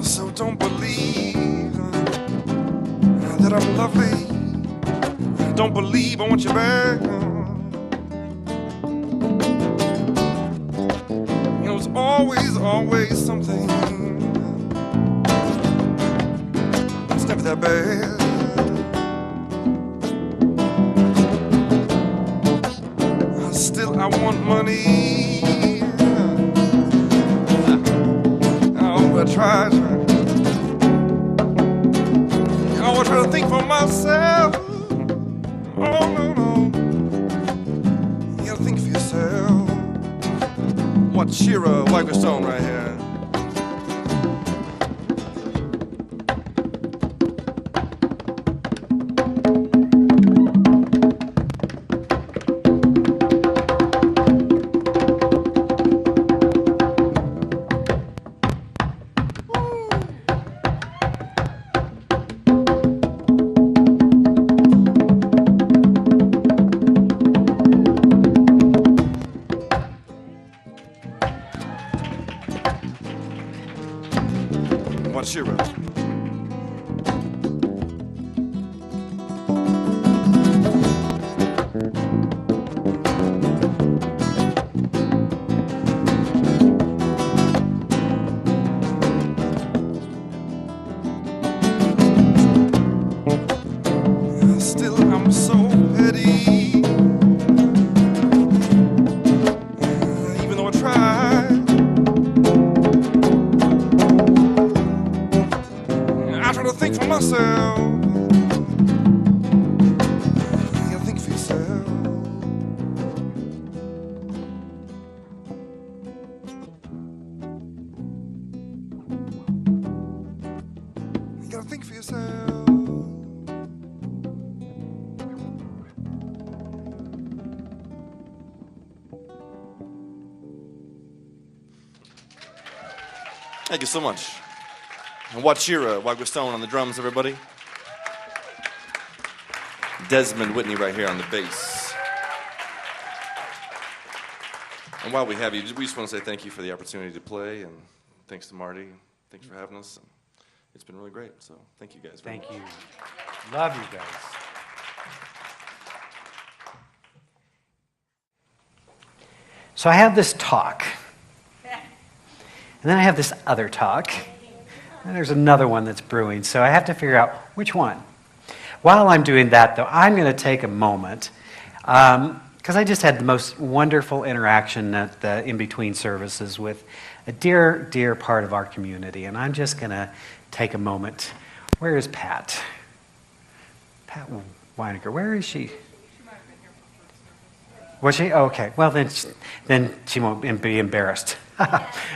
So don't believe that I'm lovely. Don't believe I want you back. You know, it's always something. It's never that bad. Still, I want money. Oh, I try. I try to think for myself. Oh, no. You gotta think for yourself. What Shira, White Stone right here. What Shira. Still, I'm so petty. Even though I try. I try to think for myself. You gotta think for yourself. You gotta think for yourself. Thank you so much. And Wachira, Wagwa Stone on the drums, everybody. Desmond Whitney right here on the bass. And while we have you, we just want to say thank you for the opportunity to play, and thanks to Marty. Thanks for having us. It's been really great, so thank you guys very much. Thank you. Love you guys. So I have this talk, and then I have this other talk, and there's another one that's brewing, so I have to figure out which one. While I'm doing that, though, I'm going to take a moment, because I just had the most wonderful interaction at the in-between services with a dear, dear part of our community, and I'm just going to take a moment. Where is Pat? Pat Weininger, where is she? Was she? Oh, okay. Well, then she won't be embarrassed.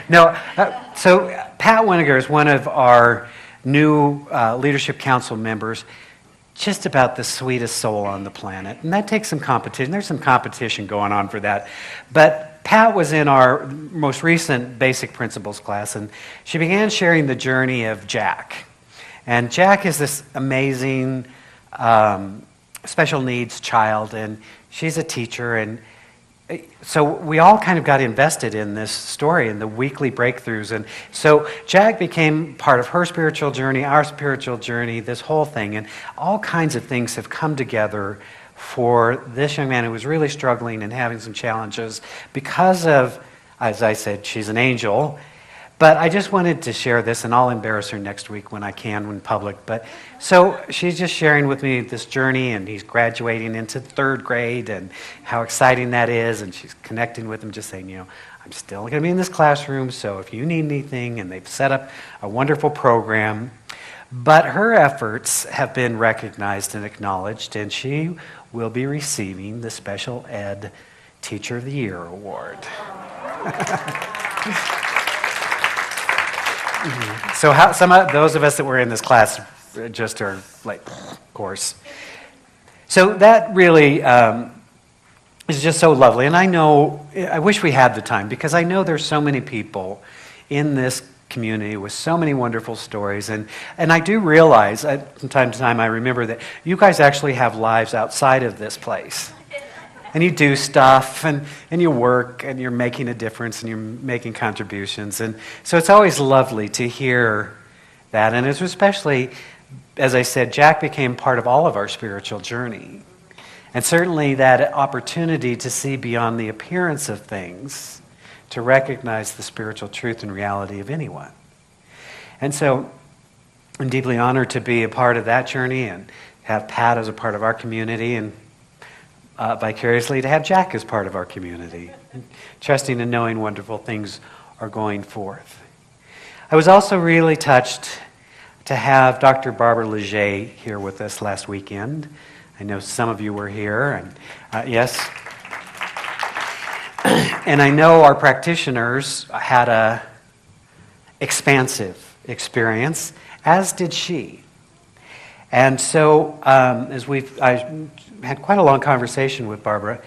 No. So Pat Weininger is one of our new Leadership Council members. Just about the sweetest soul on the planet, and that takes some competition. There's some competition going on for that, but Pat was in our most recent Basic Principles class, and she began sharing the journey of Jack. And Jack is this amazing special needs child, and she's a teacher, and so we all kind of got invested in this story and the weekly breakthroughs. And so Jack became part of her spiritual journey, our spiritual journey, this whole thing. And all kinds of things have come together for this young man who was really struggling and having some challenges because of, as I said, she's an angel. But I just wanted to share this, and I'll embarrass her next week when I can in public. But so she's just sharing with me this journey, and he's graduating into 3rd grade, and how exciting that is. And she's connecting with him, just saying, you know, I'm still going to be in this classroom, so if you need anything, and they've set up a wonderful program. But her efforts have been recognized and acknowledged, and she will be receiving the Special Ed Teacher of the Year Award. So some of those of us that were in this class just are like, of course. So that really is just so lovely. And I wish we had the time, because I know there's so many people in this community with so many wonderful stories. And I do realize, from time to time, I remember that you guys actually have lives outside of this place. And you do stuff, and you work, and you're making a difference, and you're making contributions. And so it's always lovely to hear that. And it's especially, as I said, Jack became part of all of our spiritual journey. And certainly that opportunity to see beyond the appearance of things, to recognize the spiritual truth and reality of anyone. And so I'm deeply honored to be a part of that journey and have Pat as a part of our community, and vicariously to have Jack as part of our community, trusting and knowing wonderful things are going forth. I was also really touched to have Dr. Barbara Leger here with us last weekend. I know some of you were here, and yes. And I know our practitioners had a expansive experience, as did she. And so, I had quite a long conversation with Barbara.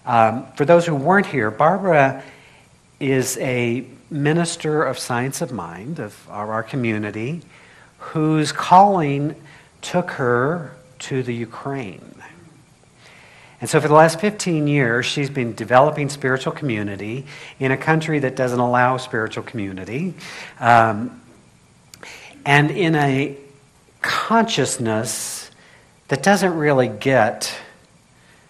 For those who weren't here, Barbara is a minister of science of mind of our community, whose calling took her to the Ukraine. And so for the last 15 years, she's been developing spiritual community in a country that doesn't allow spiritual community, and in a consciousness that doesn't really get,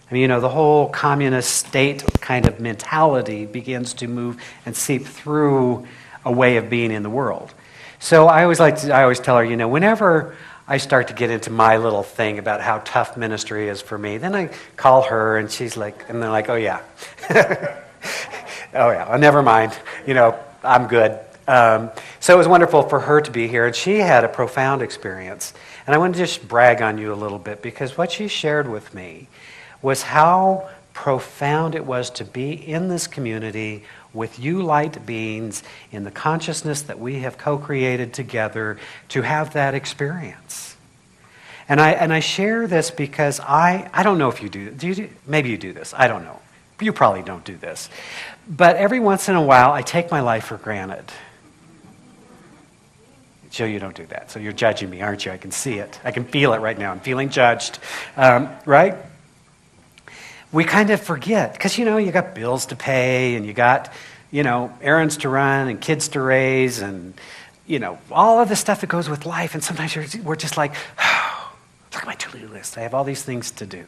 the whole communist state kind of mentality begins to move and seep through a way of being in the world. So I always tell her, whenever I start to get into my little thing about how tough ministry is for me, then I call her and she's like, and they're like, oh yeah. Oh yeah, oh, never mind. I'm good. So it was wonderful for her to be here, and she had a profound experience. And I want to just brag on you a little bit, because what she shared with me was how profound it was to be in this community with you light beings in the consciousness that we have co-created together to have that experience. And I share this because I don't know if you do. Maybe you do this. I don't know. You probably don't do this. But every once in a while, I take my life for granted. Joe, you don't do that. So you're judging me, aren't you? I can see it. I can feel it right now. I'm feeling judged. Right? We kind of forget, because, you got bills to pay, and you got, errands to run, and kids to raise, and, all of the stuff that goes with life. And sometimes we're just like, oh, look at my to-do list. I have all these things to do.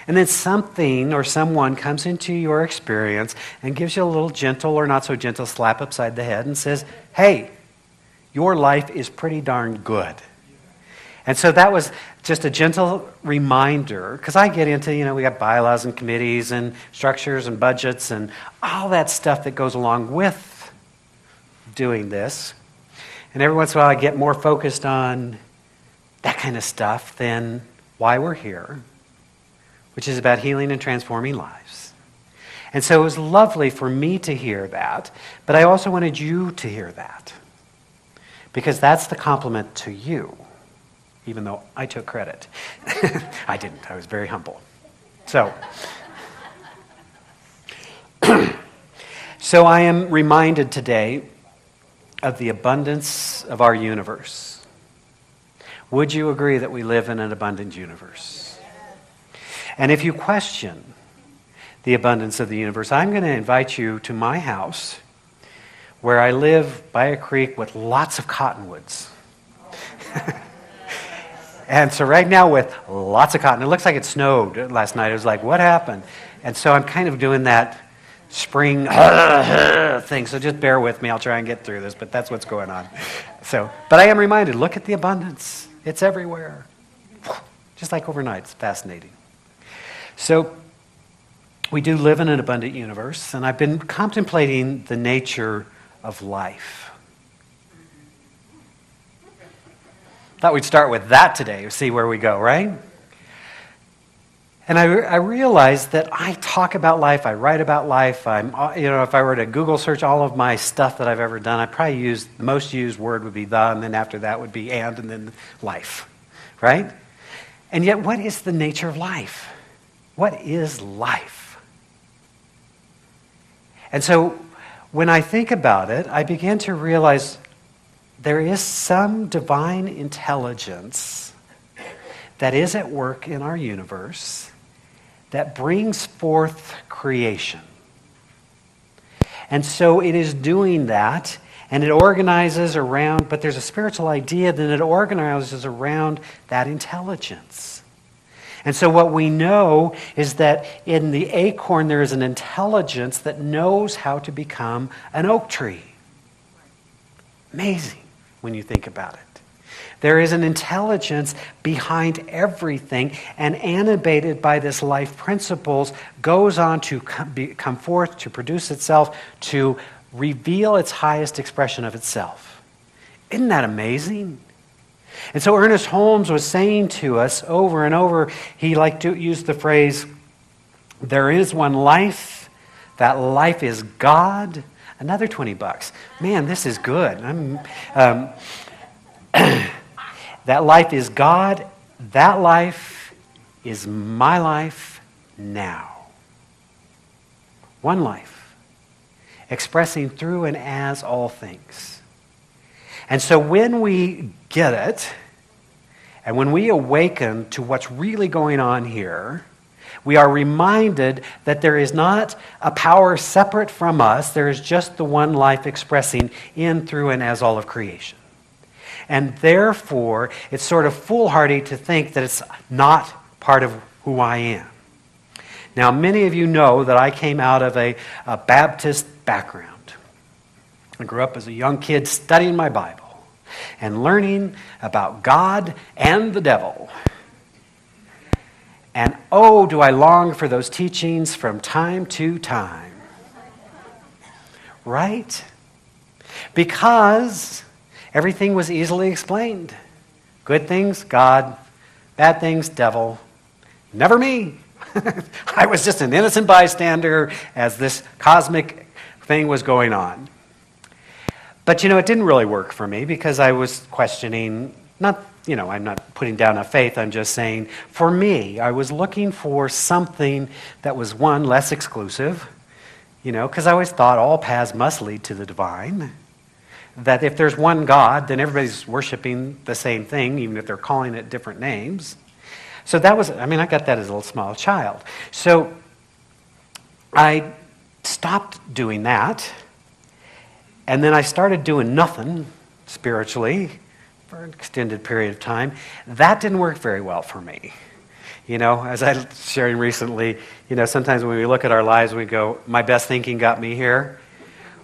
And then something or someone comes into your experience and gives you a little gentle or not so gentle slap upside the head and says, hey, your life is pretty darn good. And so that was just a gentle reminder, because I get into, we got bylaws and committees and structures and budgets and all that stuff that goes along with doing this. And every once in a while I get more focused on that kind of stuff than why we're here, which is about healing and transforming lives. And so it was lovely for me to hear that, but I also wanted you to hear that, because that's the compliment to you. Even though I took credit. I didn't. I was very humble. So I am reminded today of the abundance of our universe. Would you agree that we live in an abundant universe? And if you question the abundance of the universe, I'm going to invite you to my house, where I live by a creek with lots of cottonwoods. And so right now with lots of cotton, it looks like it snowed last night. It was like, what happened? And so I'm kind of doing that spring thing. So just bear with me. I'll try and get through this, but that's what's going on. But I am reminded, look at the abundance. It's everywhere. Just like overnight. It's fascinating. So we do live in an abundant universe, and I've been contemplating the nature of life. Thought we'd start with that today, see where we go, right? And I realized that I talk about life, I write about life. If I were to Google search all of my stuff that I've ever done, I'd probably the most used word would be the, and then after that would be and then life, right? And yet, what is the nature of life? What is life? And so, when I think about it, I begin to realize there is some divine intelligence that is at work in our universe that brings forth creation. And so it is doing that, and it organizes around, but there's a spiritual idea that it organizes around that intelligence. And so what we know is that in the acorn there is an intelligence that knows how to become an oak tree. Amazing when you think about it. There is an intelligence behind everything, and animated by this life principles, goes on to come forth, to produce itself, to reveal its highest expression of itself. Isn't that amazing? And so Ernest Holmes was saying to us over and over, he liked to use the phrase, there is one life, that life is God. Another $20. Man, this is good. That life is God. That life is my life now. One life, expressing through and as all things. And so when we get it, and when we awaken to what's really going on here, we are reminded that there is not a power separate from us. There is just the one life expressing in, through, and as all of creation. And therefore, it's sort of foolhardy to think that it's not part of who I am. Now, many of you know that I came out of a Baptist background. I grew up as a young kid studying my Bible and learning about God and the devil. And oh, do I long for those teachings from time to time. Right? Because everything was easily explained. Good things, God. Bad things, devil. Never me. I was just an innocent bystander as this cosmic thing was going on. But, it didn't really work for me because I was questioning, I'm not putting down a faith, I'm just saying, for me, I was looking for something that was, one, less exclusive, because I always thought all paths must lead to the divine. That if there's one God, then everybody's worshiping the same thing, even if they're calling it different names. So that was, I got that as a little small child. So I stopped doing that. And then I started doing nothing spiritually for an extended period of time. That didn't work very well for me. As I was sharing recently, sometimes when we look at our lives, we go, my best thinking got me here.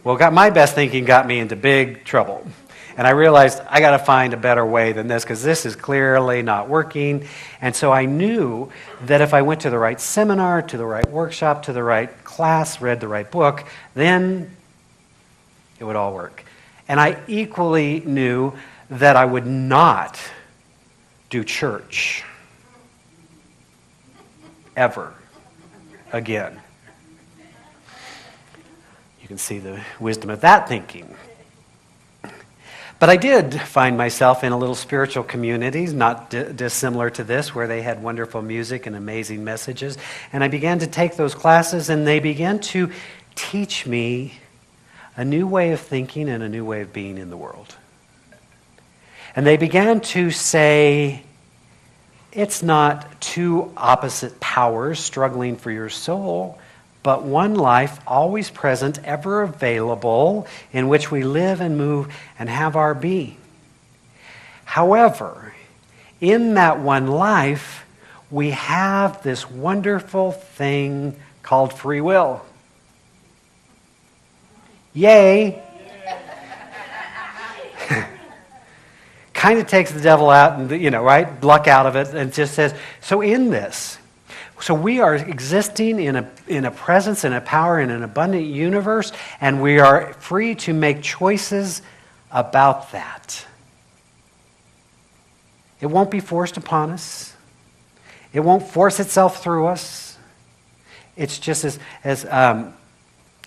Well, my best thinking got me into big trouble. And I realized I got to find a better way than this because this is clearly not working. And so I knew that if I went to the right seminar, to the right workshop, to the right class, read the right book, then it would all work. And I equally knew that I would not do church ever again. You can see the wisdom of that thinking. But I did find myself in a little spiritual community, not dissimilar to this, where they had wonderful music and amazing messages. And I began to take those classes, and they began to teach me a new way of thinking and a new way of being in the world. And they began to say, it's not two opposite powers struggling for your soul, but one life, always present, ever available, in which we live and move and have our being. However, in that one life, we have this wonderful thing called free will. Yay! Kind of takes the devil out and, right? Luck out of it, and just says, so in this, so we are existing in a presence and a power in an abundant universe, and we are free to make choices about that. It won't be forced upon us. It won't force itself through us. It's just as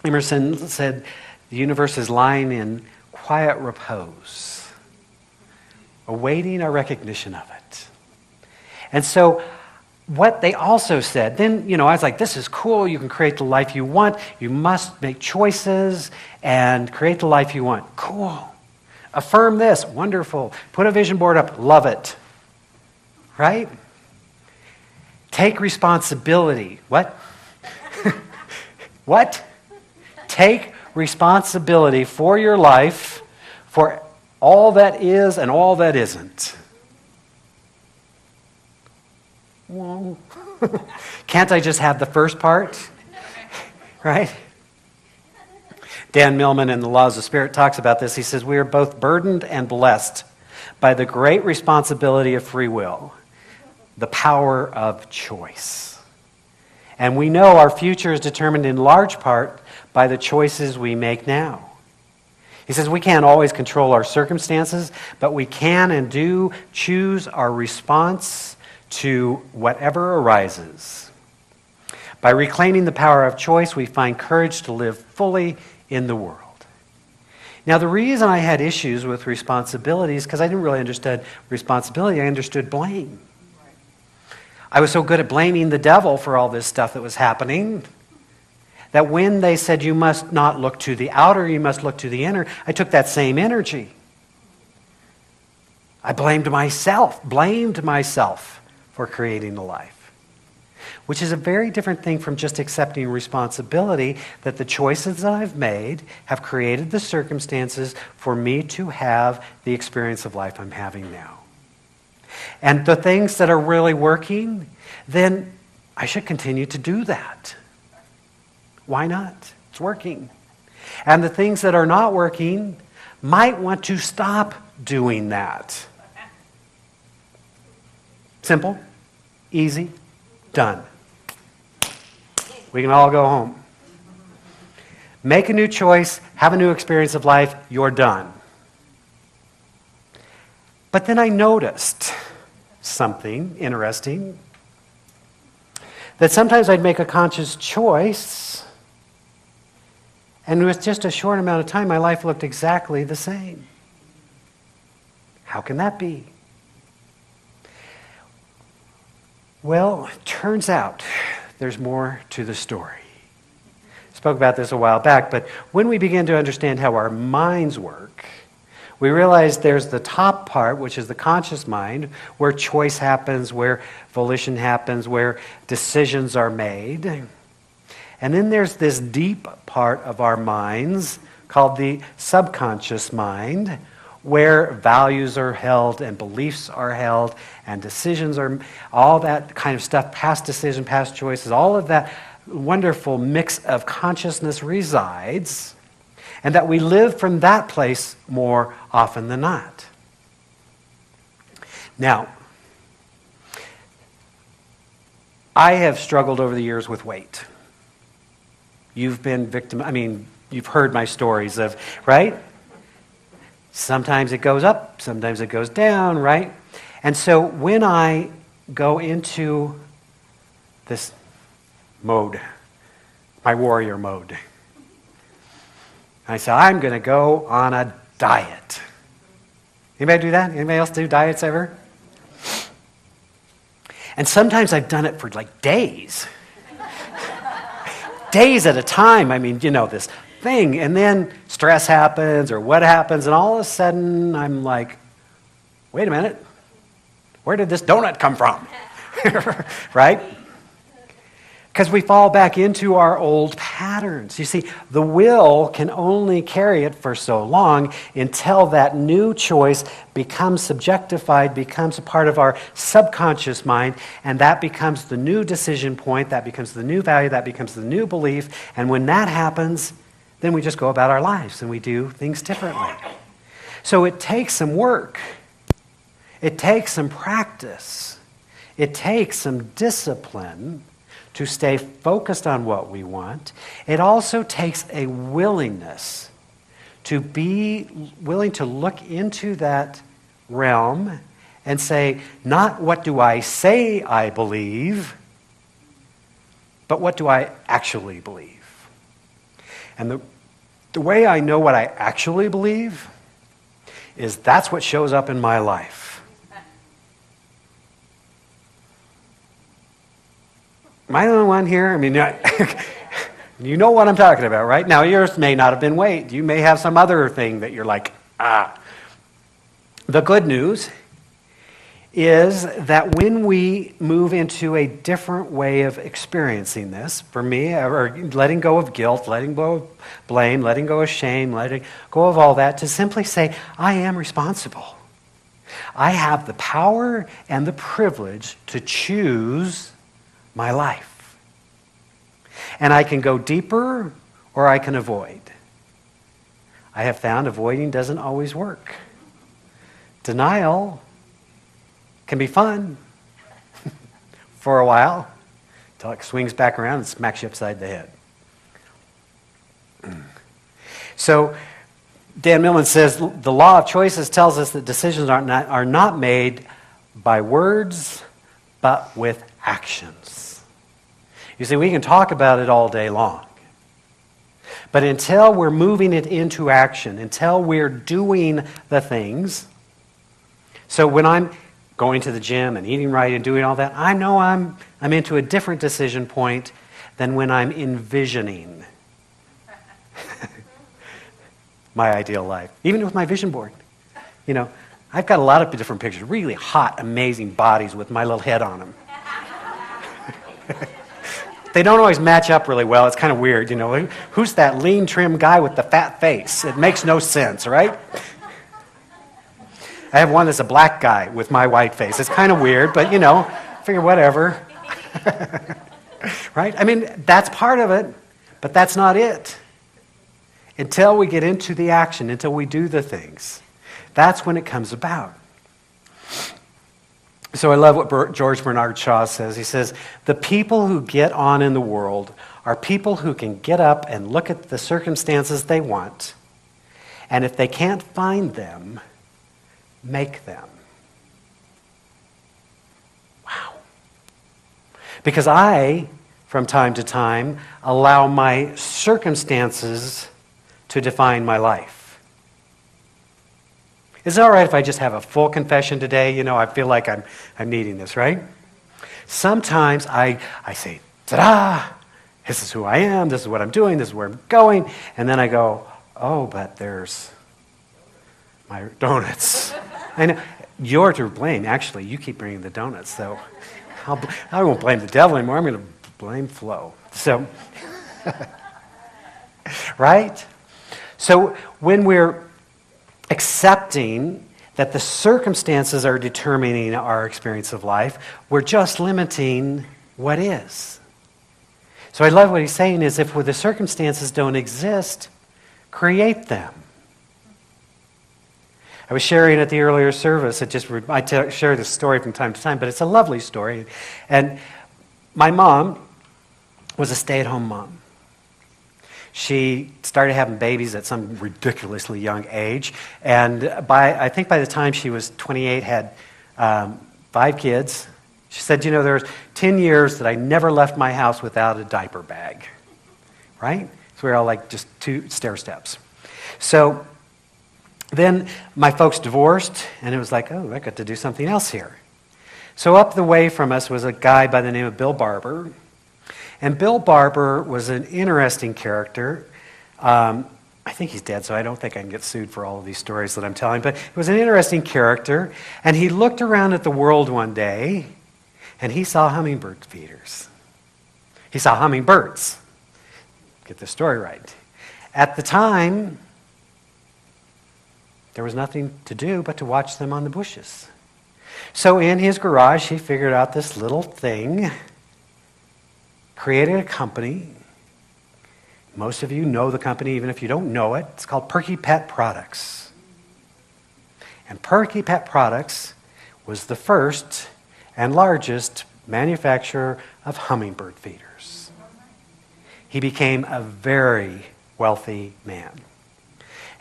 Emerson said, the universe is lying in quiet repose, awaiting our recognition of it. And so what they also said, then, I was like, this is cool. You can create the life you want. You must make choices and create the life you want. Cool. Affirm this. Wonderful. Put a vision board up. Love it. Right? Take responsibility. What? What? Take responsibility for your life, for all that is and all that isn't. Well, can't I just have the first part? Right? Dan Millman in The Laws of Spirit talks about this. He says, we are both burdened and blessed by the great responsibility of free will, the power of choice. And we know our future is determined in large part by the choices we make now. He says we can't always control our circumstances, but we can and do choose our response to whatever arises. By reclaiming the power of choice, we find courage to live fully in the world. Now, the reason I had issues with responsibility is because I didn't really understand responsibility. I understood blame. I was so good at blaming the devil for all this stuff that was happening that when they said you must not look to the outer, you must look to the inner, I took that same energy. I blamed myself for creating the life, which is a very different thing from just accepting responsibility that the choices that I've made have created the circumstances for me to have the experience of life I'm having now. And the things that are really working, then I should continue to do that. Why not? It's working. And the things that are not working, might want to stop doing that. Simple, easy, done. We can all go home. Make a new choice, have a new experience of life, you're done. But then I noticed something interesting, that sometimes I'd make a conscious choice, and with just a short amount of time, my life looked exactly the same. How can that be? Well, it turns out there's more to the story. I spoke about this a while back, but when we begin to understand how our minds work, we realize there's the top part, which is the conscious mind, where choice happens, where volition happens, where decisions are made. And then there's this deep part of our minds called the subconscious mind, where values are held and beliefs are held and decisions are, all that kind of stuff, past decision, past choices, all of that wonderful mix of consciousness resides, and that we live from that place more often than not. Now, I have struggled over the years with weight. You've been you've heard my stories of, right? Sometimes it goes up, sometimes it goes down, right? And so when I go into this mode, my warrior mode, I say, I'm going to go on a diet. Anybody do that? Anybody else do diets ever? And sometimes I've done it for like days. Days at a time. This thing. And then stress happens or what happens, and all of a sudden I'm like, wait a minute. Where did this donut come from? Right? Because we fall back into our old patterns. You see, the will can only carry it for so long until that new choice becomes subjectified, becomes a part of our subconscious mind, and that becomes the new decision point, that becomes the new value, that becomes the new belief. And when that happens, then we just go about our lives and we do things differently. So it takes some work. It takes some practice. It takes some discipline to stay focused on what we want. It also takes a willingness to be willing to look into that realm and say, not what do I say I believe, but what do I actually believe? And the way I know what I actually believe is that's what shows up in my life. Am I the only one here? I mean, you know what I'm talking about, right? Now, yours may not have been weight. You may have some other thing that you're like, ah. The good news is that when we move into a different way of experiencing this, for me, or letting go of guilt, letting go of blame, letting go of shame, letting go of all that, to simply say, I am responsible. I have the power and the privilege to choose my life. And I can go deeper or I can avoid. I have found avoiding doesn't always work. Denial can be fun for a while until it swings back around and smacks you upside the head. So Dan Millman says the law of choices tells us that decisions are not made by words, but with actions. You see, we can talk about it all day long. But until we're moving it into action, until we're doing the things, so when I'm going to the gym and eating right and doing all that, I know I'm into a different decision point than when I'm envisioning my ideal life. Even with my vision board. You know, I've got a lot of different pictures, really hot, amazing bodies with my little head on them. They don't always match up really well. It's kind of weird, you know. Who's that lean, trim guy with the fat face? It makes no sense, right? I have one that's a black guy with my white face. It's kind of weird, but, you know, figure whatever. Right? I mean, that's part of it, but that's not it. Until we get into the action, until we do the things. That's when it comes about. So I love what George Bernard Shaw says. He says, the people who get on in the world are people who can get up and look at the circumstances they want, and if they can't find them, make them. Wow. Because I, from time to time, allow my circumstances to define my life. Is it all right if I just have a full confession today? You know, I feel like I'm needing this, right? Sometimes I say, ta-da! This is who I am, this is what I'm doing, this is where I'm going, and then I go, oh, but there's my donuts. I know, you're to blame, actually. You keep bringing the donuts, so I won't blame the devil anymore. I'm going to blame Flo. So, right? So when we're accepting that the circumstances are determining our experience of life, we're just limiting what is. So I love what he's saying is if the circumstances don't exist, create them. I was sharing at the earlier service, I share this story from time to time, but it's a lovely story. And my mom was a stay-at-home mom. She started having babies at some ridiculously young age, and I think by the time she was 28, had 5 kids. She said, you know, there was 10 years that I never left my house without a diaper bag, right? So we were all like just 2 stair steps. So then my folks divorced, and it was like, oh, I got to do something else here. So up the way from us was a guy by the name of Bill Barber. And Bill Barber was an interesting character. I think he's dead, so I don't think I can get sued for all of these stories that I'm telling. But he was an interesting character. And he looked around at the world one day, and he saw hummingbird feeders. He saw hummingbirds. Get the story right. At the time, there was nothing to do but to watch them on the bushes. So in his garage, he figured out this little thing, created a company. Most of you know the company, even if you don't know it. It's called Perky Pet Products. And Perky Pet Products was the first and largest manufacturer of hummingbird feeders. He became a very wealthy man.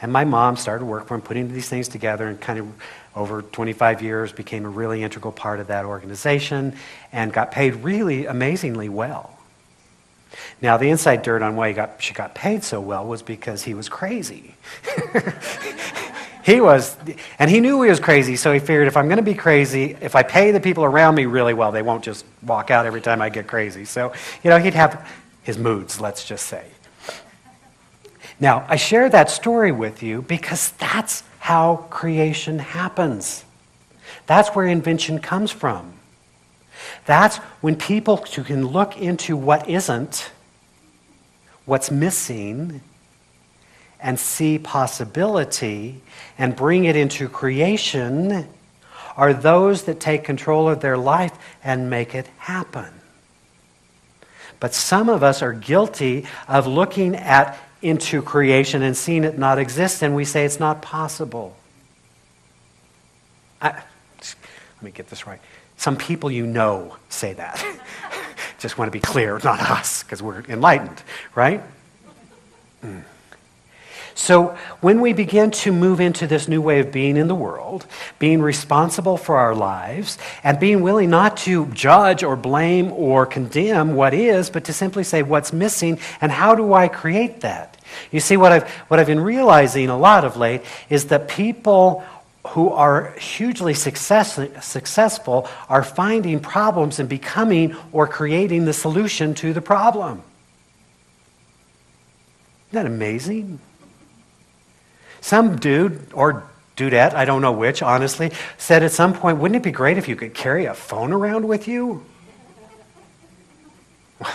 And my mom started work for him, putting these things together, and kind of over 25 years became a really integral part of that organization and got paid really amazingly well. Now, the inside dirt on why she got paid so well was because he was crazy. And he knew he was crazy, so he figured if I'm going to be crazy, if I pay the people around me really well, they won't just walk out every time I get crazy. So, he'd have his moods, let's just say. Now, I share that story with you because that's how creation happens. That's where invention comes from. That's when people who can look into what isn't, what's missing, and see possibility and bring it into creation are those that take control of their life and make it happen. But some of us are guilty of looking into creation and seeing it not exist, and we say it's not possible. Let me get this right. Some people say that. Just want to be clear, not us, because we're enlightened, right? So when we begin to move into this new way of being in the world, being responsible for our lives, and being willing not to judge or blame or condemn what is, but to simply say what's missing and how do I create that? You see, what I've been realizing a lot of late is that people who are hugely successful are finding problems and becoming or creating the solution to the problem. Isn't that amazing? Some dude or dudette, I don't know which, honestly, said at some point, wouldn't it be great if you could carry a phone around with you? Well,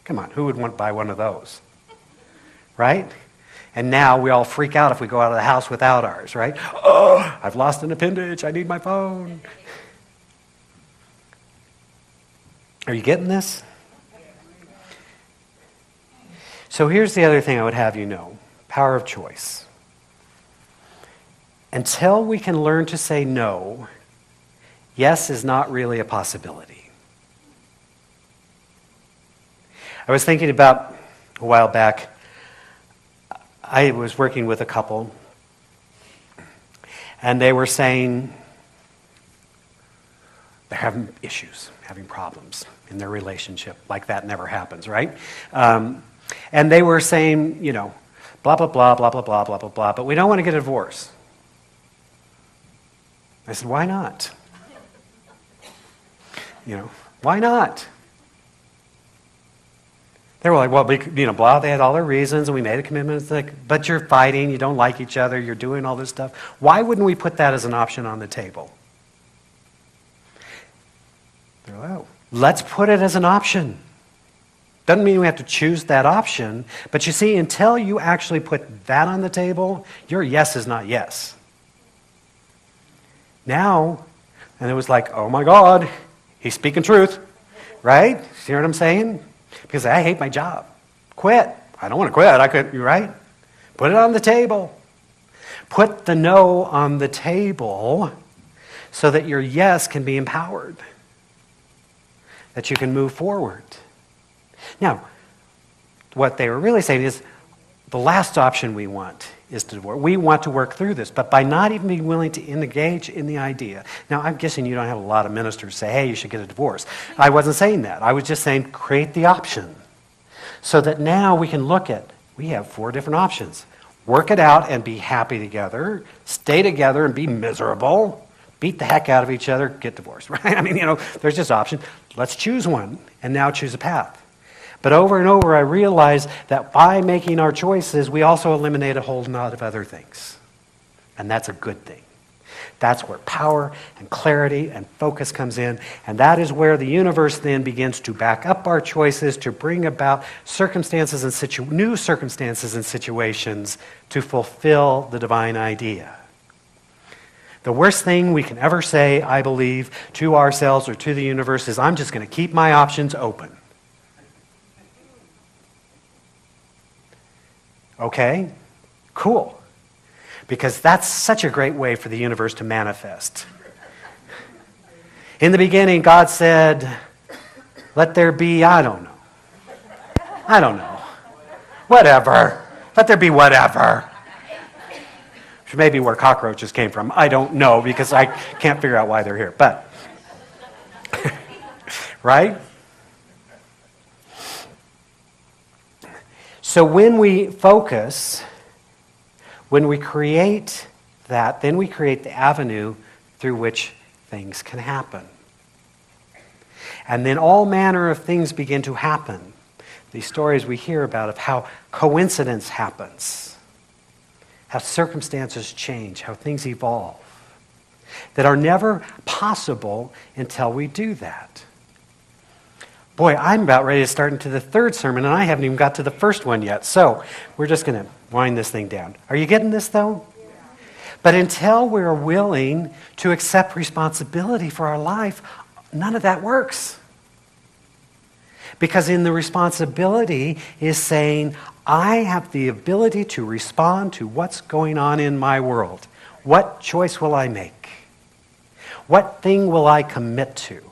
come on, who would want to buy one of those? Right? And now we all freak out if we go out of the house without ours, right? Oh, I've lost an appendage. I need my phone. Are you getting this? So here's the other thing I would have you know. Power of choice. Until we can learn to say no, yes is not really a possibility. I was thinking about a while back, I was working with a couple, and they were saying they're having issues, having problems in their relationship. Like that never happens, right? And they were saying, blah, blah, blah, blah, blah, blah, blah, blah, blah, but we don't want to get a divorce. I said, why not? Why not? They were like, well, blah, they had all their reasons, and we made a commitment. It's like, but you're fighting, you don't like each other, you're doing all this stuff. Why wouldn't we put that as an option on the table? They're like, oh, let's put it as an option. Doesn't mean we have to choose that option, but you see, until you actually put that on the table, your yes is not yes. Now, and it was like, oh my God, he's speaking truth, right? See what I'm saying? Because I hate my job. Quit. I don't want to quit. I could, right? Put it on the table. Put the no on the table so that your yes can be empowered, that you can move forward. Now, what they were really saying is the last option we want is to divorce. We want to work through this, but by not even being willing to engage in the idea. Now, I'm guessing you don't have a lot of ministers say, hey, you should get a divorce. I wasn't saying that. I was just saying create the option so that now we can look at, we have 4 different options. Work it out and be happy together, stay together and be miserable, beat the heck out of each other, get divorced, right? I mean, there's just options. Let's choose one and now choose a path. But over and over, I realized that by making our choices, we also eliminate a whole lot of other things. And that's a good thing. That's where power and clarity and focus comes in. And that is where the universe then begins to back up our choices to bring about circumstances and new circumstances and situations to fulfill the divine idea. The worst thing we can ever say, I believe, to ourselves or to the universe is, I'm just going to keep my options open. Okay, cool. Because that's such a great way for the universe to manifest. In the beginning, God said, let there be, I don't know. Whatever. Let there be whatever. Which may be where cockroaches came from. I don't know, because I can't figure out why they're here. But, right? So when we focus, when we create that, then we create the avenue through which things can happen. And then all manner of things begin to happen. These stories we hear about of how coincidence happens, how circumstances change, how things evolve, that are never possible until we do that. Boy, I'm about ready to start into the third sermon, and I haven't even got to the first one yet. So we're just going to wind this thing down. Are you getting this, though? Yeah. But until we're willing to accept responsibility for our life, none of that works. Because in the responsibility is saying, I have the ability to respond to what's going on in my world. What choice will I make? What thing will I commit to?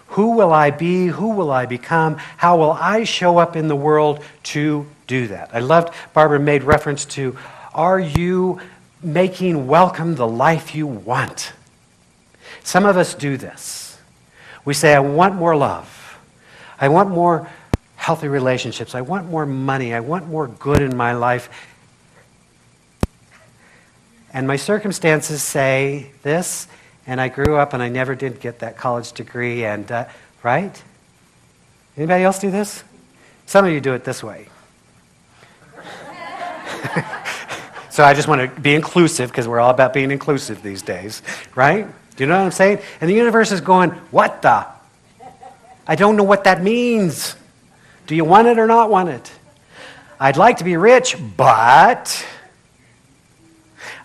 Who will I be? Who will I become? How will I show up in the world to do that? I loved Barbara made reference to, are you making welcome the life you want? Some of us do this. We say, I want more love. I want more healthy relationships. I want more money. I want more good in my life. And my circumstances say this, and I grew up and I never did get that college degree, and right? Anybody else do this? Some of you do it this way. So I just want to be inclusive, because we're all about being inclusive these days, right? Do you know what I'm saying? And the universe is going, what the? I don't know what that means. Do you want it or not want it? I'd like to be rich, but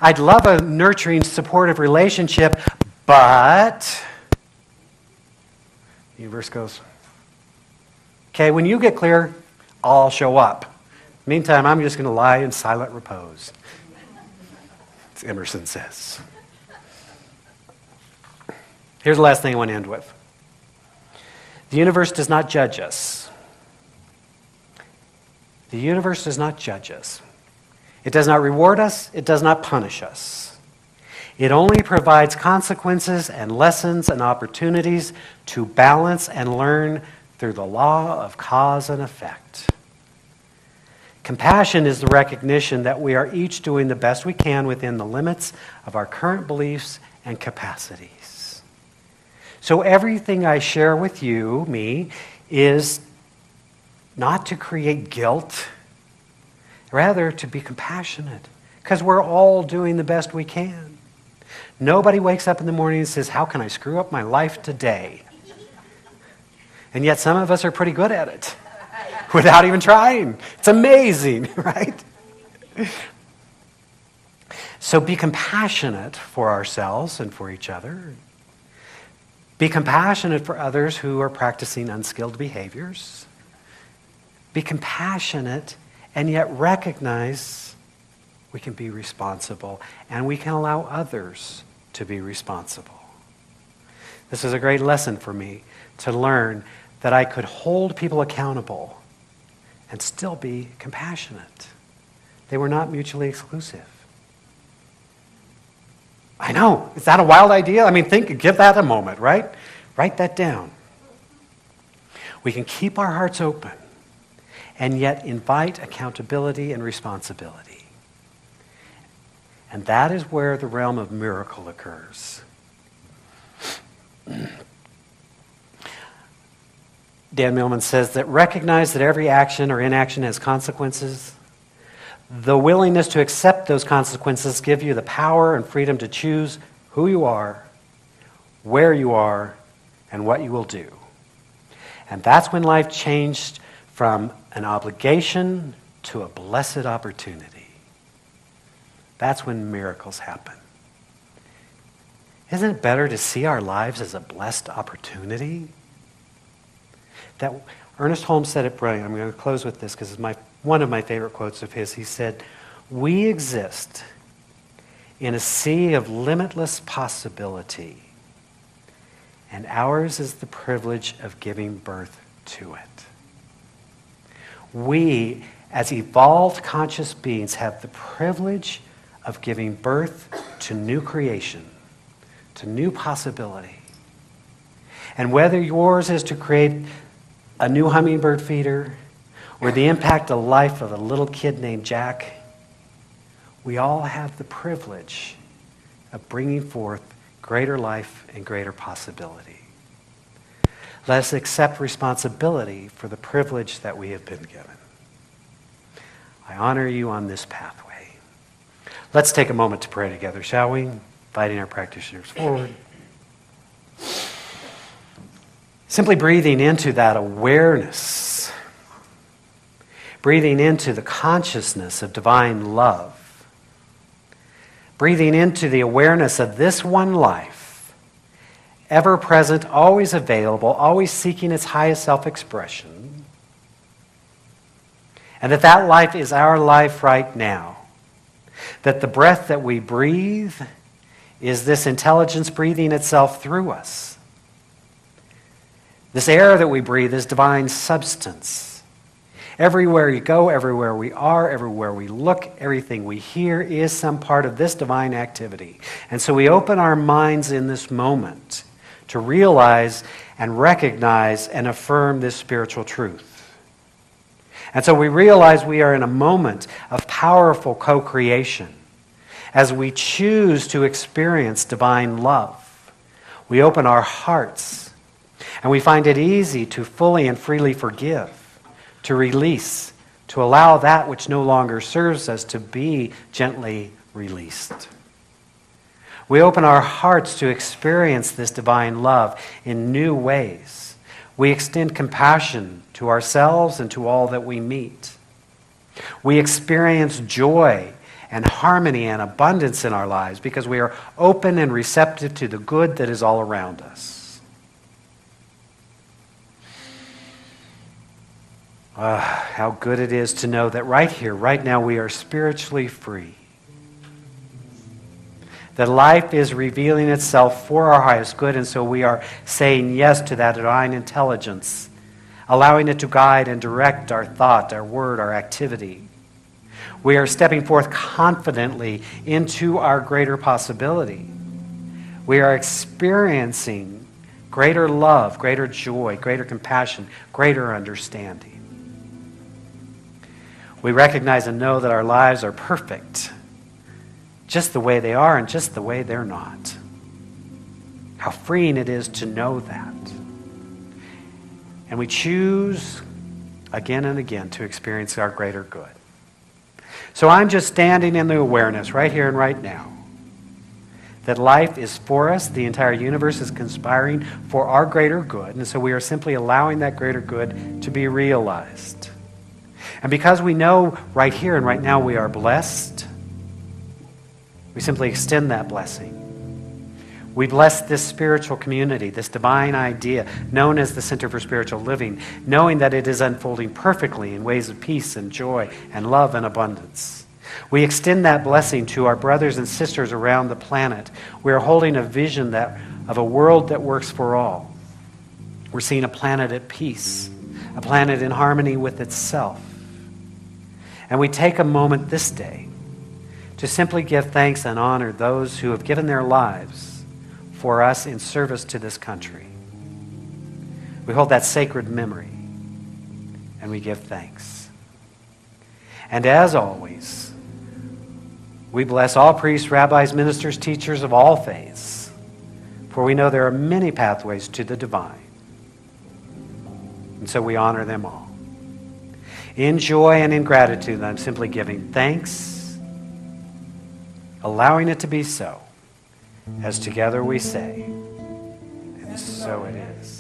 I'd love a nurturing, supportive relationship, but the universe goes, okay, when you get clear, I'll show up. Meantime, I'm just going to lie in silent repose, as Emerson says. Here's the last thing I want to end with. The universe does not judge us. The universe does not judge us. It does not reward us. It does not punish us. It only provides consequences and lessons and opportunities to balance and learn through the law of cause and effect. Compassion is the recognition that we are each doing the best we can within the limits of our current beliefs and capacities. So everything I share with you, me, is not to create guilt, rather to be compassionate, because we're all doing the best we can. Nobody wakes up in the morning and says, how can I screw up my life today? And yet some of us are pretty good at it without even trying. It's amazing, right? So be compassionate for ourselves and for each other. Be compassionate for others who are practicing unskilled behaviors. Be compassionate and yet recognize we can be responsible and we can allow others to be responsible. This is a great lesson for me to learn that I could hold people accountable and still be compassionate. They were not mutually exclusive. I know. Is that a wild idea? I mean, give that a moment, right? Write that down. We can keep our hearts open and yet invite accountability and responsibility. And that is where the realm of miracle occurs. Dan Millman says that recognize that every action or inaction has consequences. The willingness to accept those consequences give you the power and freedom to choose who you are, where you are, and what you will do. And that's when life changed from an obligation to a blessed opportunity. That's when miracles happen. Isn't it better to see our lives as a blessed opportunity? That Ernest Holmes said it brilliant. I'm going to close with this because it's one of my favorite quotes of his. He said, "We exist in a sea of limitless possibility, and ours is the privilege of giving birth to it." We, as evolved conscious beings, have the privilege of giving birth to new creation, to new possibility. And whether yours is to create a new hummingbird feeder or the impact the life of a little kid named Jack, we all have the privilege of bringing forth greater life and greater possibility. Let us accept responsibility for the privilege that we have been given. I honor you on this pathway. Let's take a moment to pray together, shall we? Inviting our practitioners forward. Simply breathing into that awareness, breathing into the consciousness of divine love, breathing into the awareness of this one life, ever present, always available, always seeking its highest self-expression, and that life is our life right now, that the breath that we breathe is this intelligence breathing itself through us. This air that we breathe is divine substance. Everywhere you go, everywhere we are, everywhere we look, everything we hear is some part of this divine activity. And so we open our minds in this moment to realize and recognize and affirm this spiritual truth. And so we realize we are in a moment of powerful co-creation. As we choose to experience divine love, we open our hearts and we find it easy to fully and freely forgive, to release, to allow that which no longer serves us to be gently released. We open our hearts to experience this divine love in new ways. We extend compassion to ourselves and to all that we meet. We experience joy and harmony and abundance in our lives because we are open and receptive to the good that is all around us. How good it is to know that right here, right now, we are spiritually free. That life is revealing itself for our highest good, and so we are saying yes to that divine intelligence, allowing it to guide and direct our thought, our word, our activity. We are stepping forth confidently into our greater possibility. We are experiencing greater love, greater joy, greater compassion, greater understanding. We recognize and know that our lives are perfect, just the way they are and just the way they're not. How freeing it is to know that. And we choose again and again to experience our greater good. So I'm just standing in the awareness right here and right now that life is for us, the entire universe is conspiring for our greater good, and so we are simply allowing that greater good to be realized. And because we know right here and right now we are blessed, we simply extend that blessing. We bless this spiritual community, this divine idea known as the Center for Spiritual Living, knowing that it is unfolding perfectly in ways of peace and joy and love and abundance. We extend that blessing to our brothers and sisters around the planet. We are holding a vision of a world that works for all. We're seeing a planet at peace, a planet in harmony with itself. And we take a moment this day to simply give thanks and honor those who have given their lives for us in service to this country. We hold that sacred memory and we give thanks. And as always, we bless all priests, rabbis, ministers, teachers of all faiths, for we know there are many pathways to the divine. And so we honor them all. In joy and in gratitude, I'm simply giving thanks, allowing it to be so, as together we say, and so it is.